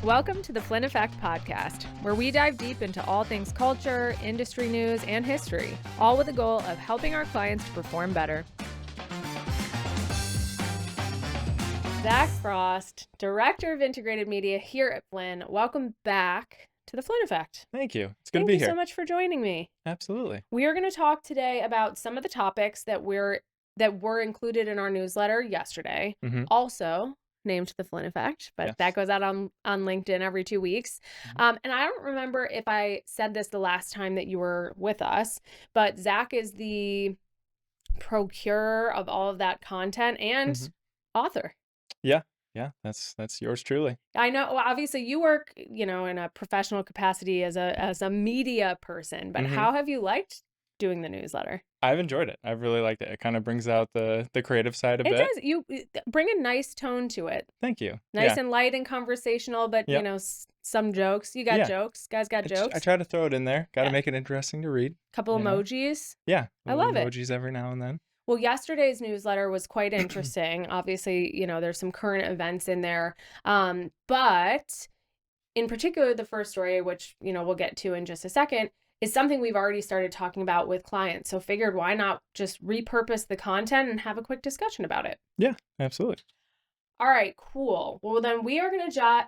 Welcome to the Flynn Effect podcast, where we dive deep into all things culture, industry news, and history, all with the goal of helping our clients to perform better. Zach Frost, Director of Integrated Media here at Flynn. Welcome back to the Flynn Effect. Thank you. It's good to be here. Thank you so much for joining me. Absolutely. We are going to talk today about some of the topics that were included in our newsletter yesterday. Also named the Flynn Effect, but that goes out on LinkedIn every 2 weeks. And I don't remember if I said this the last time that you were with us, but Zach is the procurer of all of that content and author. Yeah, that's yours truly. I know, well, obviously you work, in a professional capacity as a media person, but how have you liked doing the newsletter? I've enjoyed it. I've really liked it. It kind of brings out the creative side a bit. It does. You bring a nice tone to it. Thank you. Nice and light and conversational, but some jokes. You got jokes. Guys got jokes. I try to throw it in there. Got to make it interesting to read. Couple emojis. Yeah. I love it. Emojis every now and then. Well, yesterday's newsletter was quite interesting. Obviously, there's some current events in there. But in particular, the first story, which, we'll get to in just a second, is something we've already started talking about with clients. So figured why not just repurpose the content and have a quick discussion about it. Yeah, absolutely. All right, cool. Well, then we are going to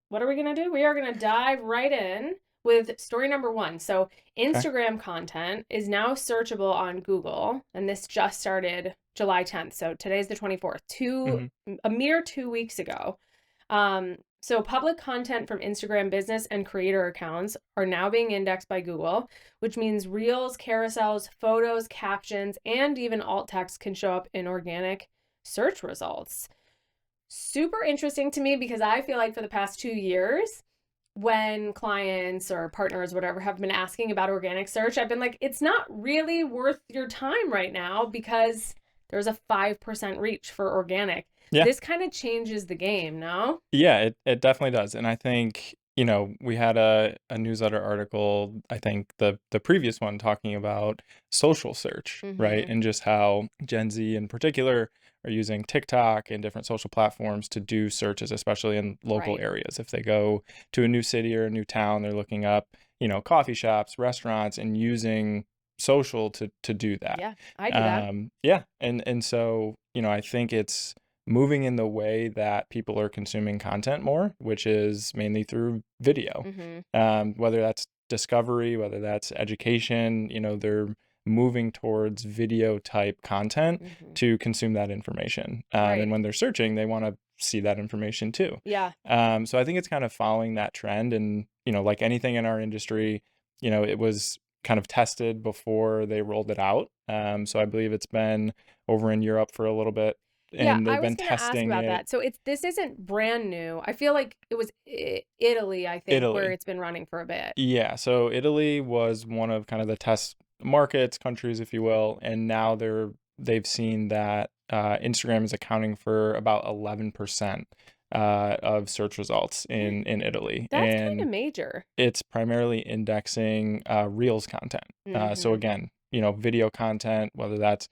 what are we going to do? We are going to dive right in with story number 1. So Instagram content is now searchable on Google, and this just started July 10th. So today's the 24th, a mere 2 weeks ago. So public content from Instagram business and creator accounts are now being indexed by Google, which means reels, carousels, photos, captions, and even alt text can show up in organic search results. Super interesting to me because I feel like for the past 2 years, when clients or partners, whatever, have been asking about organic search, I've been like, it's not really worth your time right now because there's a 5% reach for organic. Yeah. This kind of changes the game, no? Yeah, it definitely does. And I think, we had a newsletter article, I think the previous one talking about social search, right? And just how Gen Z in particular are using TikTok and different social platforms to do searches, especially in local areas. If they go to a new city or a new town, they're looking up, coffee shops, restaurants, and using social to do that. Yeah, I do that. Yeah. And so, I think it's moving in the way that people are consuming content more, which is mainly through video. Whether that's discovery, whether that's education, they're moving towards video type content to consume that information. And when they're searching, they want to see that information too. Yeah. So I think it's kind of following that trend. And, like anything in our industry, it was kind of tested before they rolled it out. So I believe it's been over in Europe for a little bit. And they've been testing ask about that. So this isn't brand new. I feel like it was Italy, I think, where it's been running for a bit. Yeah. So Italy was one of kind of the test markets, countries, if you will, and now they've seen that Instagram is accounting for about 11% of search results in Italy. That's kind of major. It's primarily indexing Reels content. So again, video content, whether that's,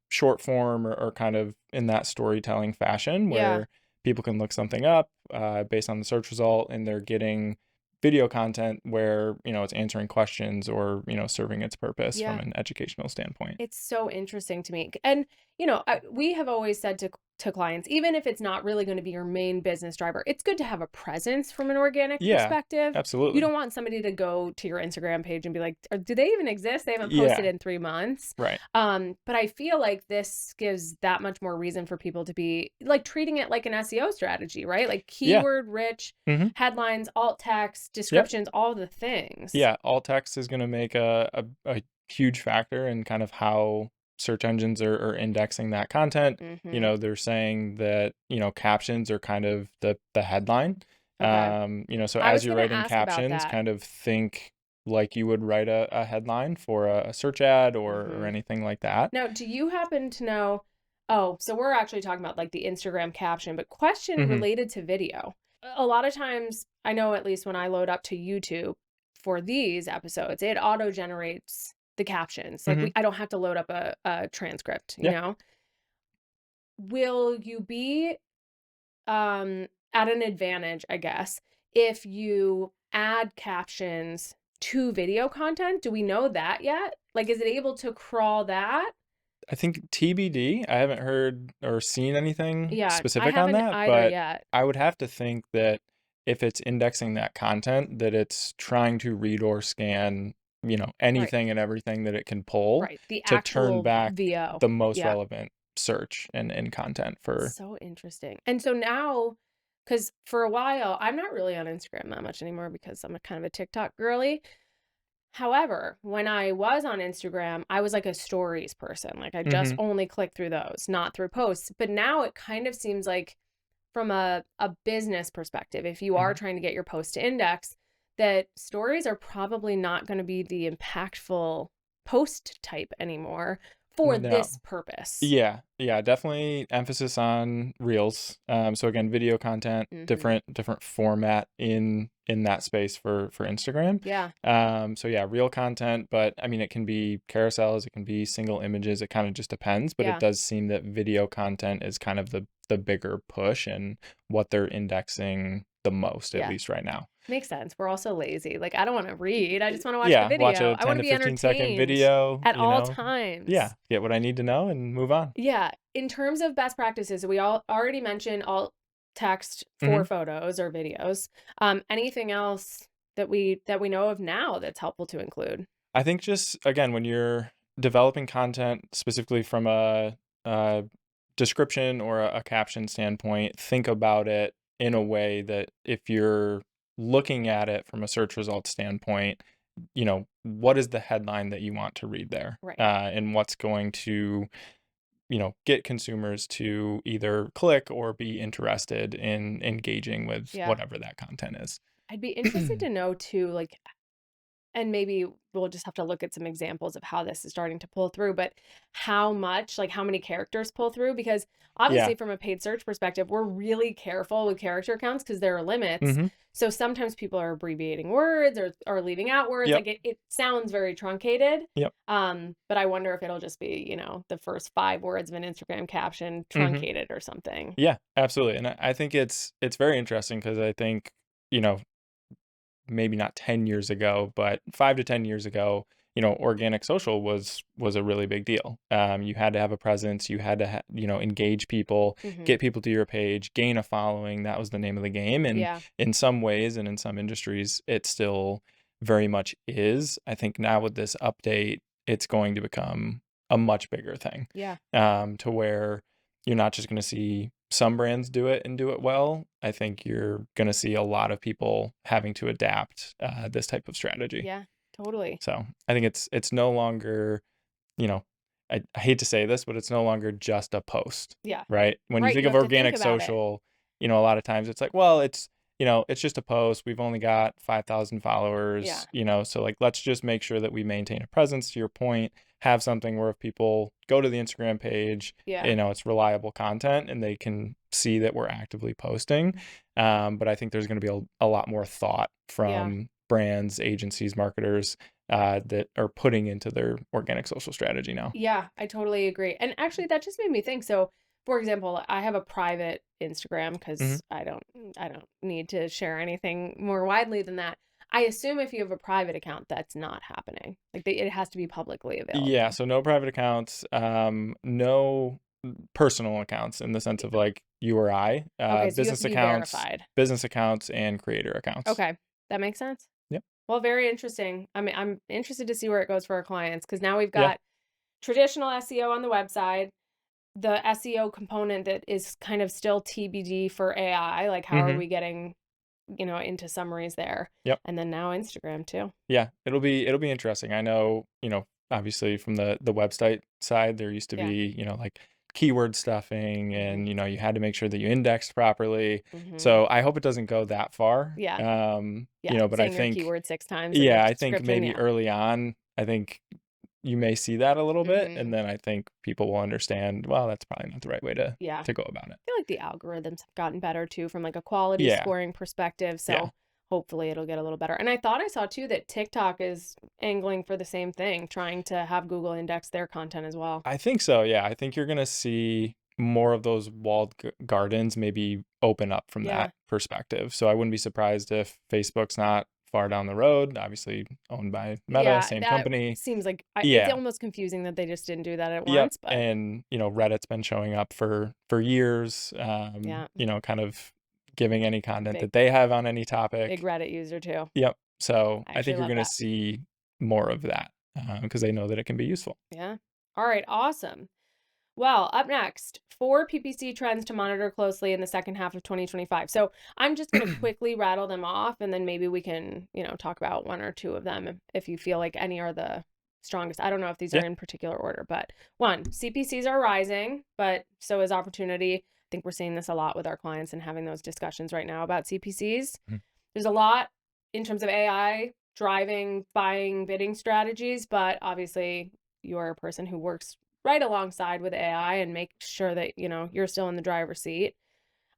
short form or kind of in that storytelling fashion where people can look something up based on the search result and they're getting video content where, it's answering questions or, serving its purpose from an educational standpoint. It's so interesting to me. And, we have always said to clients, even if it's not really going to be your main business driver, it's good to have a presence from an organic perspective. Absolutely. You don't want somebody to go to your Instagram page and be like, do they even exist? They haven't posted in 3 months. Right. But I feel like this gives that much more reason for people to be like treating it like an SEO strategy, right? Like keyword rich headlines, alt text, descriptions, all the things. Yeah. Alt text is going to make a huge factor in kind of how search engines are indexing that content. They're saying that, captions are kind of the headline. So as you're writing captions, kind of think like you would write a headline for a search ad or anything like that. Now, do you happen to know, so we're actually talking about like the Instagram caption, but question related to video. A lot of times, I know at least when I load up to YouTube for these episodes, it auto generates the captions. Like I don't have to load up a transcript, you know? Will you be at an advantage, I guess, if you add captions to video content. Do we know that yet? Like, is it able to crawl that? I think TBD. I haven't heard or seen anything Yeah, I specific on haven't that, either but yet. I would have to think that if it's indexing that content, that it's trying to read or scan, Right, anything and everything that it can pull right. The to turn actual back VO. the most Yeah. relevant search and content for. So interesting. And so now, because for a while, I'm not really on Instagram that much anymore because I'm a kind of a TikTok girly. However, when I was on Instagram, I was like a stories person. Like I just Hmm. only click through those, not through posts. But now it kind of seems like from a business perspective, if you are Hmm. trying to get your post to index, that stories are probably not going to be the impactful post type anymore for No. this purpose. Yeah, yeah, definitely emphasis on reels. So again, video content, Hmm. different format in that space for Instagram. Yeah. So yeah, real content, but I mean, it can be carousels, it can be single images. It kind of just depends. But it Yeah. does seem that video content is kind of the bigger push and what they're indexing the most, at Yeah. least right now. Makes sense. We're also lazy. Like, I don't want to read. I just want to watch the Yeah, watch video. a I want 10 to to be 15 second entertained video. at all times. Yeah, get what I need to know and move on. Yeah. In terms of best practices, we all already mentioned alt text for Mhm. photos or videos. Anything else that we know of now that's helpful to include? I think just again, when you're developing content specifically from a description or a caption standpoint, think about it in a way that if you're looking at it from a search result standpoint, what is the headline that you want to read there, Right. and what's going to get consumers to either click or be interested in engaging with Yeah. whatever that content is. I'd be interested to know too, like, and maybe we'll just have to look at some examples of how this is starting to pull through, but how much, like how many characters pull through? Because Yeah. obviously, from a paid search perspective, we're really careful with character counts because there are limits. Hmm. So sometimes people are abbreviating words or leaving out words. Yep. Like it sounds very truncated. Yep. But I wonder if it'll just be, the first 5 words of an Instagram caption Hmm. truncated or something. Yeah, absolutely. And I think it's very interesting because I think, you know, maybe not 10 years ago, but 5 to 10 years ago, organic social was a really big deal. You had to have a presence, you had to engage people, Hmm. get people to your page, gain a following. That was the name of the game. And Yeah. in some ways and in some industries, it still very much is. I think now with this update, it's going to become a much bigger thing, Yeah. to where you're not just going to see some brands do it and do it well. I think you're going to see a lot of people having to adapt this type of strategy. Yeah. Totally. So I think it's no longer, you know, I hate to say this, but it's no longer just a post, Yeah. right? When you Right. think You of have to think organic about it. social, a lot of times it's like, well, it's just a post. We've only got 5,000 Yeah. followers, so like, let's just make sure that we maintain a presence, to your point, have something where if people go to the Instagram page, Yeah. it's reliable content and they can see that we're actively posting. But I think there's going to be a lot more thought Yeah. from brands, agencies, marketers, that are putting into their organic social strategy now. Yeah, I totally agree. And actually that just made me think. So, for example, I have a private Instagram Hmm. because I don't need to share anything more widely than that. I assume if you have a private account, that's not happening. Like it has to be publicly Yeah, available. so no private accounts, no personal accounts in the sense of like you or I, Okay, so you have to be verified. business accounts, and creator accounts. Okay, that makes sense. Yep. Well, very interesting. I mean, I'm interested to see where it goes for our clients because now we've Yeah. got traditional SEO on the website, the SEO component that is kind of still TBD for AI, like how are Hmm. we getting, into summaries there? Yep. And then now Instagram too. Yeah. It'll be interesting. I know, obviously from the website side, there used to Yeah. be, like keyword stuffing Hmm. and, you had to make sure that you indexed properly. Hmm. So I hope it doesn't go that far. Yeah. Yeah. But I Saying your think, keyword 6 times in your yeah, I think description. maybe Yeah. early on, I think you may see that a little bit, and Hmm. then I think people will understand, well, that's probably not the right way to Yeah. to go about it. I feel like the algorithms have gotten better too from like a quality Yeah, scoring perspective. yeah. So hopefully it'll get a little better. And I thought I saw too that TikTok is angling for the same thing, trying to have Google index their content as well. I think so, yeah. I think you're gonna see more of those walled gardens maybe open up from Yeah. that perspective. So I wouldn't be surprised if Facebook's not far down the road, obviously owned by Meta, Yeah, same that company. seems like it's Yeah. almost confusing that they just didn't do that at Yep. once, but And, Reddit's been showing up for years, yeah, kind of giving any content big that they have on any big topic. Reddit user too. Yep. So I I actually think you're love going to that. see more of that because they know that it can be useful. Yeah. All right, awesome. Well, up next, 4 PPC trends to monitor closely in the second half of 2025. So I'm just going to quickly rattle them off, and then maybe we can, talk about one or two of them if you feel like any are the strongest. I don't know if these are Yeah. in particular order, but one, CPCs are rising, but so is opportunity. I think we're seeing this a lot with our clients and having those discussions right now about CPCs. Mhm. There's a lot in terms of AI driving buying bidding strategies, but obviously you're a person who works right alongside with AI and make sure that, you're still in the driver's seat.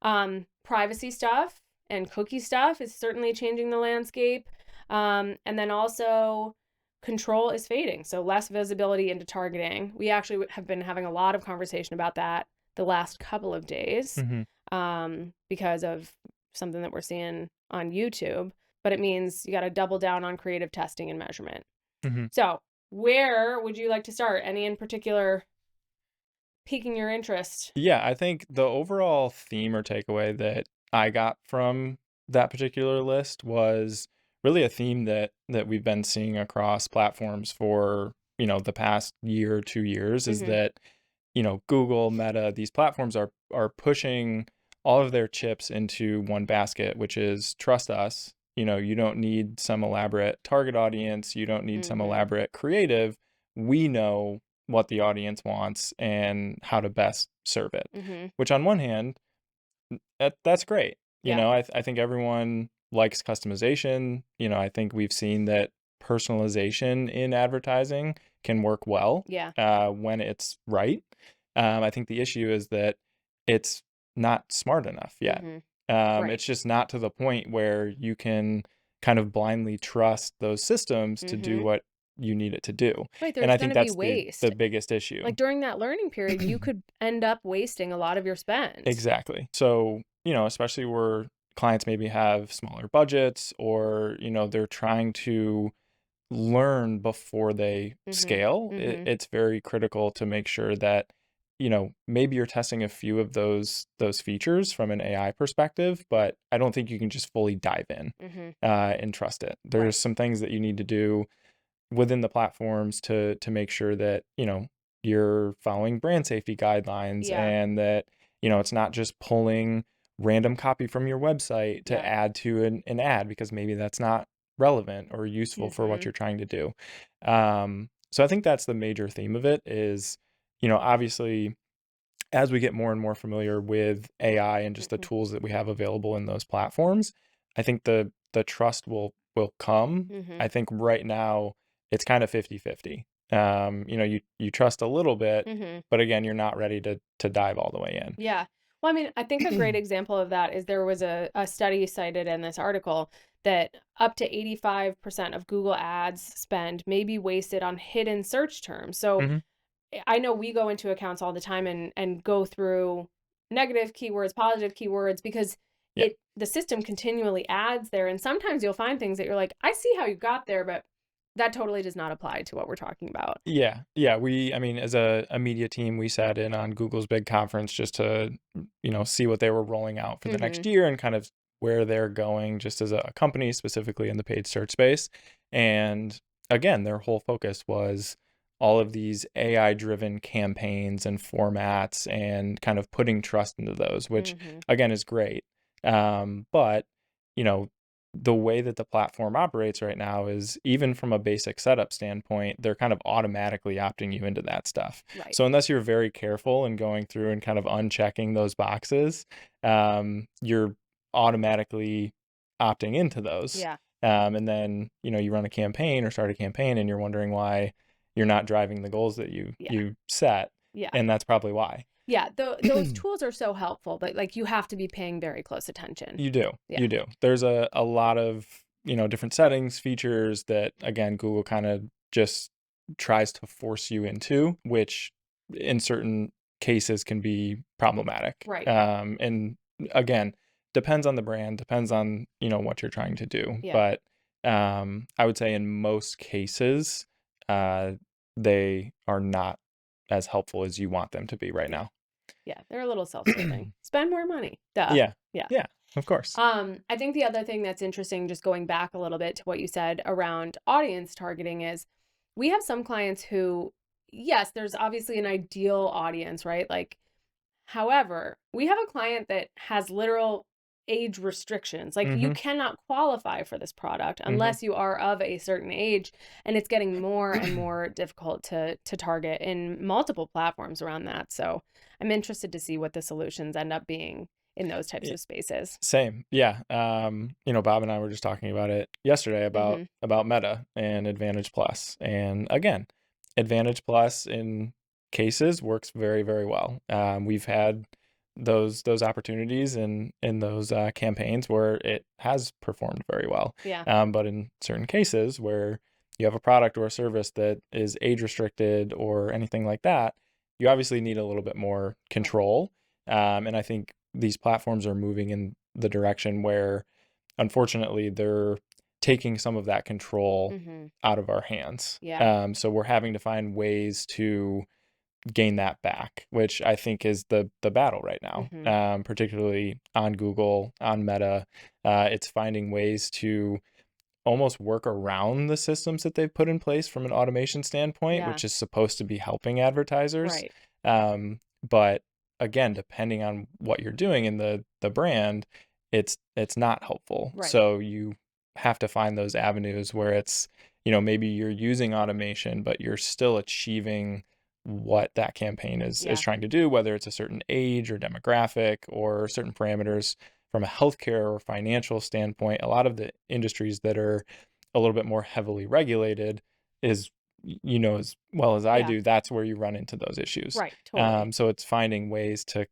Privacy stuff and cookie stuff is certainly changing the landscape. And then also control is fading. So less visibility into targeting. We actually have been having a lot of conversation about that the last couple of days because of something that we're seeing on YouTube. But it means you got to double down on creative testing and measurement. Mm-hmm. So where would you like to start? Any in particular piquing your interest? Yeah, I think the overall theme or takeaway that I got from that particular list was really a theme that we've been seeing across platforms for, the past year, 2 years, is that, Google, Meta, these platforms are pushing all of their chips into one basket, which is trust us. You don't need some elaborate target audience, you don't need some elaborate creative. We know what the audience wants and how to best serve it. Which on one hand, that's great. Yeah. I think everyone likes customization. I think we've seen that personalization in advertising can work well Yeah. when it's right. I think the issue is that it's not smart enough yet. Right. It's just not to the point where you can kind of blindly trust those systems to do what you need it to do. Right. And There's I going think to be that's waste. the biggest issue. Like during that learning period, you could end up wasting a lot of your spend. Exactly. So, especially where clients maybe have smaller budgets or, they're trying to learn before they scale, it's very critical to make sure that, maybe you're testing a few of those features from an AI perspective, but I don't think you can just fully dive in and trust it. There's some things that you need to do within the platforms to make sure that, you're following brand safety guidelines and that, it's not just pulling random copy from your website to add to an ad because maybe that's not relevant or useful for what you're trying to do. So I think that's the major theme of it is, obviously as we get more and more familiar with AI and just the tools that we have available in those platforms, I think the trust will come. I think right now it's kind of 50-50. You trust a little bit, but again, you're not ready to dive all the way in. Yeah. Well, I mean, I think a great example of that is there was a study cited in this article that up to 85% of Google Ads spend may be wasted on hidden search terms. So I know we go into accounts all the time and go through negative keywords, positive keywords, because the system continually adds there. And sometimes you'll find things that you're like, I see how you got there, but that totally does not apply to what we're talking about. Yeah. Yeah. I mean, as a media team, we sat in on Google's big conference just to, see what they were rolling out for the next year and kind of where they're going just as a company, specifically in the paid search space. And again, their whole focus was all of these AI driven campaigns and formats and kind of putting trust into those, which again is great. But, the way that the platform operates right now is even from a basic setup standpoint, they're kind of automatically opting you into that stuff. Right. So unless you're very careful and going through and kind of unchecking those boxes, you're automatically opting into those. Yeah. And then, you run a campaign or start a campaign and you're wondering why you're not driving the goals that you set. Yeah. And that's probably why. Yeah, those tools are so helpful, but like you have to be paying very close attention. You do. Yeah. You do. There's a lot of, different settings, features that, again, Google kind of just tries to force you into, which in certain cases can be problematic. Right. And again, depends on the brand, depends on, what you're trying to do. Yeah. But I would say in most cases, they are not as helpful as you want them to be right now. Yeah, they're a little self-serving. Spend more money. Duh. Yeah. Yeah. Yeah, of course. I think the other thing that's interesting, just going back a little bit to what you said around audience targeting, is we have some clients who, yes, there's obviously an ideal audience, right? Like, however, we have a client that has literal age restrictions. Like, you cannot qualify for this product unless you are of a certain age, and it's getting more and more difficult to target in multiple platforms around that. So I'm interested to see what the solutions end up being in those types of spaces. Same. Yeah. Bob and I were just talking about it yesterday about Meta and Advantage Plus. And again, Advantage Plus in cases works very, very well. We've had those opportunities in those campaigns where it has performed very well. Yeah. But in certain cases where you have a product or a service that is age restricted or anything like that, you obviously need a little bit more control. And I think these platforms are moving in the direction where, unfortunately, they're taking some of that control out of our hands. Yeah. So we're having to find ways to gain that back, which I think is the battle right now, particularly on Google, on Meta. It's finding ways to almost work around the systems that they've put in place from an automation standpoint, which is supposed to be helping advertisers. Right. But again, depending on what you're doing in the brand, it's not helpful. Right. So you have to find those avenues where it's, maybe you're using automation, but you're still achieving what that campaign is trying to do, whether it's a certain age or demographic or certain parameters from a healthcare or financial standpoint. A lot of the industries that are a little bit more heavily regulated is, as well as I do, that's where you run into those issues. Right. Totally. So it's finding ways to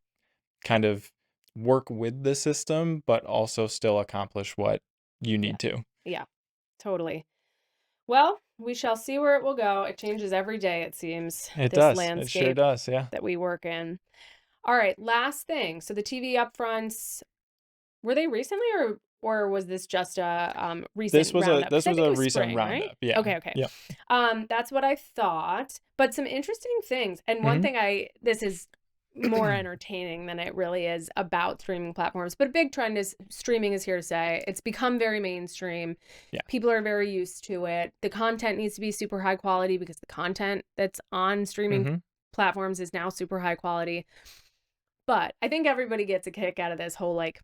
kind of work with the system, but also still accomplish what you need to. Yeah, totally. Well, we shall see where it will go. It changes every day, it seems. It this does. landscape It sure does. Yeah. that we work in. All right, last thing. So the TV upfronts, were they recently or was this just a recent roundup? This was a recent spring, roundup. Right? Yeah. Okay. Yeah. That's what I thought. But some interesting things. And one thing this is more entertaining than it really is about streaming platforms, but a big trend is streaming is here to stay. It's become very mainstream. Yeah. People are very used to it. The content needs to be super high quality because the content that's on streaming platforms is now super high quality. But I think everybody gets a kick out of this whole like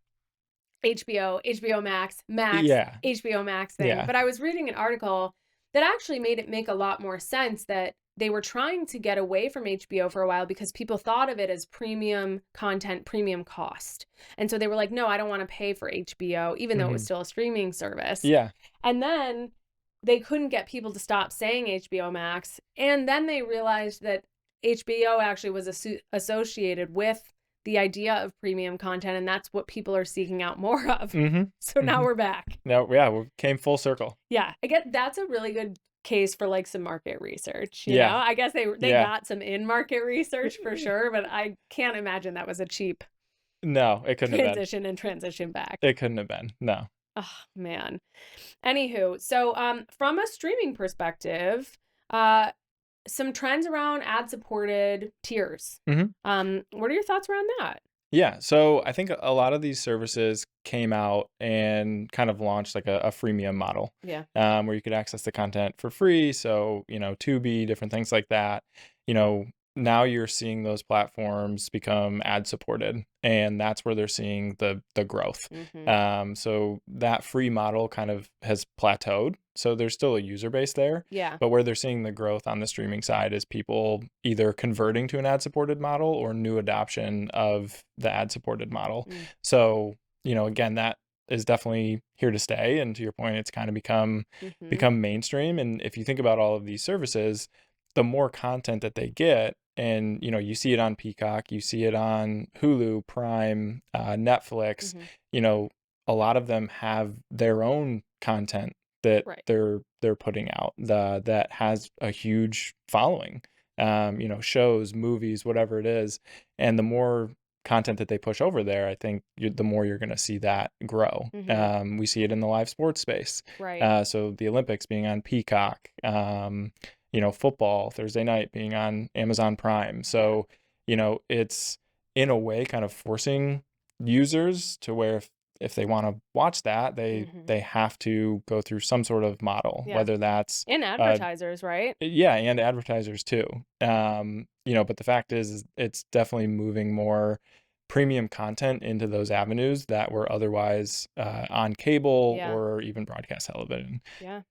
HBO Max, HBO Max thing. Yeah. But I was reading an article that actually made it make a lot more sense that they were trying to get away from HBO for a while because people thought of it as premium content, premium cost. And so they were like, no, I don't want to pay for HBO, even though it was still a streaming service. Yeah. And then they couldn't get people to stop saying HBO Max. And then they realized that HBO actually was associated with the idea of premium content, and that's what people are seeking out more of. So now we're back. No, yeah, we came full circle. Yeah, I get that's a really good case for like some market research. You know, I guess they got some in-market research for sure, but I can't imagine that was a cheap No, it couldn't have been. and transition back. It couldn't have been. No. Oh man. Anywho, so from a streaming perspective, some trends around ad-supported tiers. What are your thoughts around that? Yeah, so I think a lot of these services came out and kind of launched like a freemium model. Yeah. Where you could access the content for free. So, Tubi, different things like that. Now you're seeing those platforms become ad supported, and that's where they're seeing the growth. So that free model kind of has plateaued. So there's still a user base there. Yeah. But where they're seeing the growth on the streaming side is people either converting to an ad supported model or new adoption of the ad supported model. So, again, that is definitely here to stay. And to your point, it's kind of become mainstream. And if you think about all of these services, the more content that they get, and you see it on Peacock, you see it on Hulu, Prime, Netflix, a lot of them have their own content that they're putting out that has a huge following. shows, movies, whatever it is. And the more content that they push over there, I think the more you're going to see that grow. We see it in the live sports space. Right. So the Olympics being on Peacock, football Thursday night being on Amazon Prime. So, it's in a way kind of forcing users to where if they want to watch that, they have to go through some sort of model, whether that's and advertisers, right? Yeah, and advertisers too. But the fact is it's definitely moving more premium content into those avenues that were otherwise on cable or even broadcast television. Yeah.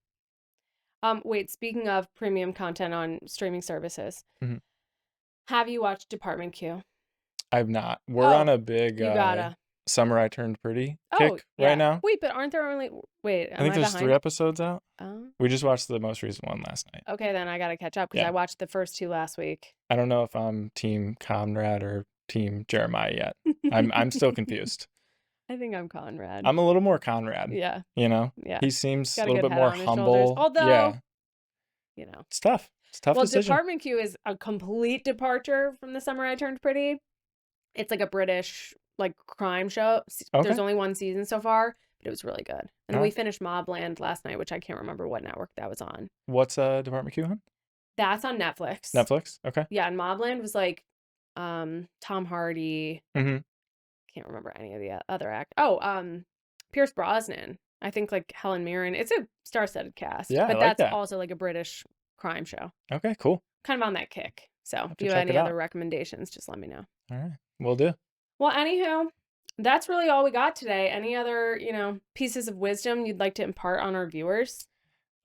Wait, speaking of premium content on streaming services, have you watched Department Q? I've not. We're on a big you gotta. Summer I Turned Pretty kick right now. Wait, but aren't there only... Wait, I think there's behind? 3 episodes out. Oh. We just watched the most recent one last night. Okay, then I gotta catch up because I watched the first 2 last week. I don't know if I'm Team Conrad or Team Jeremiah yet. I'm still confused. I think I'm Conrad. I'm a little more Conrad. Yeah. Yeah. He seems a little bit more humble. Although, it's tough. It's a tough decision. Department Q is a complete departure from The Summer I Turned Pretty. It's like a British crime show. Okay. There's only 1 season so far, but it was really good. And then we finished Mobland last night, which I can't remember what network that was on. What's Department Q on? That's on Netflix. Netflix? Okay. Yeah, and Mobland was Tom Hardy. Can't remember any of the other act. Pierce Brosnan. I think Helen Mirren. It's a star-studded cast. Yeah, but I like that's also a British crime show. Okay, cool. Kind of on that kick. So if you have any other recommendations, just let me know. All right, will do. Well, anywho, that's really all we got today. Any other, pieces of wisdom you'd like to impart on our viewers?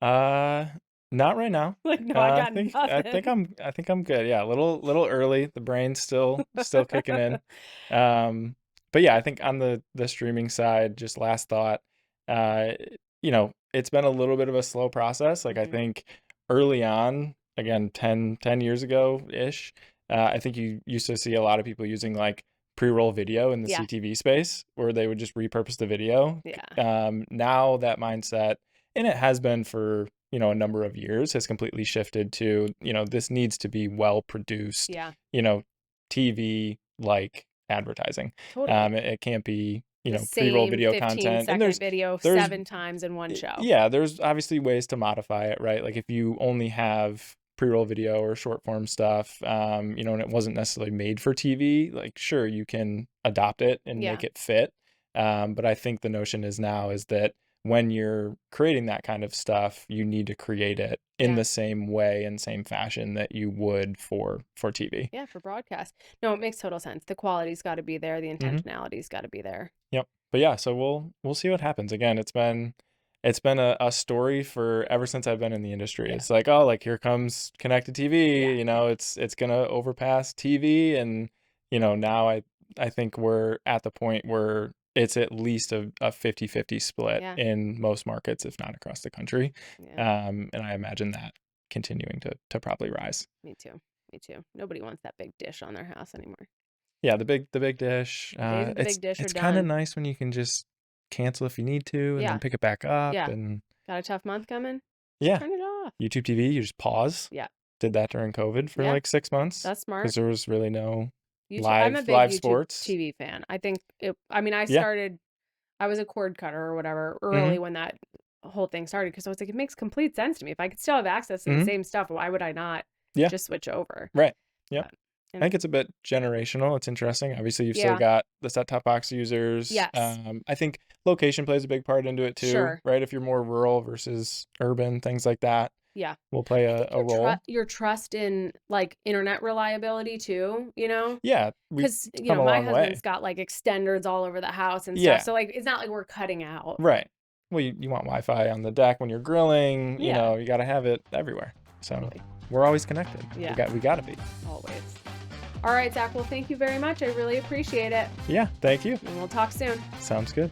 Not right now. I got nothing. I think I'm good. Yeah, a little early. The brain's still kicking in. But yeah, I think on the streaming side, just last thought, it's been a little bit of a slow process. I think early on, again, 10 years ago ish, I think you used to see a lot of people using pre-roll video in the CTV space where they would just repurpose the video. Yeah. Now that mindset, and it has been for a number of years, has completely shifted to this needs to be well produced. Yeah. TV like advertising. Totally. It can't be pre-roll video content. And there's 7 times in one show. Yeah, there's obviously ways to modify it, right? Like if you only have pre-roll video or short form stuff, and it wasn't necessarily made for TV, sure, you can adopt it and make it fit. But I think the notion is that when you're creating that kind of stuff, you need to create it in the same way and same fashion that you would for TV. Yeah, for broadcast. No, it makes total sense. The quality's got to be there. The intentionality's got to be there. Yep. But yeah, so we'll see what happens. Again, it's been a story for ever since I've been in the industry. It's here comes connected TV, it's going to overpass TV. And, now I think we're at the point where it's at least a 50-50 split in most markets, if not across the country. Yeah. And I imagine that continuing to probably rise. Me too. Nobody wants that big dish on their house anymore. Yeah, the big dish. It's kind of nice when you can just cancel if you need to and then pick it back up. Yeah. And got a tough month coming? Yeah. Turn it off. YouTube TV, you just pause. Yeah. Did that during COVID for 6 months. That's smart. Because there was really no I'm a big live YouTube sports TV fan. I think I was a cord cutter or whatever early when that whole thing started because I was like, it makes complete sense to me. If I could still have access to the same stuff, why would I not just switch over? Right. Yep. I think it's a bit generational. It's interesting. Obviously, you've still got the set-top box users. Yes. I think location plays a big part into it too, right? If you're more rural versus urban, things like that. Yeah. Will play a role. Your trust in internet reliability too, Yeah. Because, my husband's got extenders all over the house and stuff. So it's not like we're cutting out. Right. Well, you want Wi-Fi on the deck when you're grilling, you got to have it everywhere. So totally. We're always connected. Yeah. We got to be. Always. All right, Zach. Well, thank you very much. I really appreciate it. Yeah. Thank you. And we'll talk soon. Sounds good.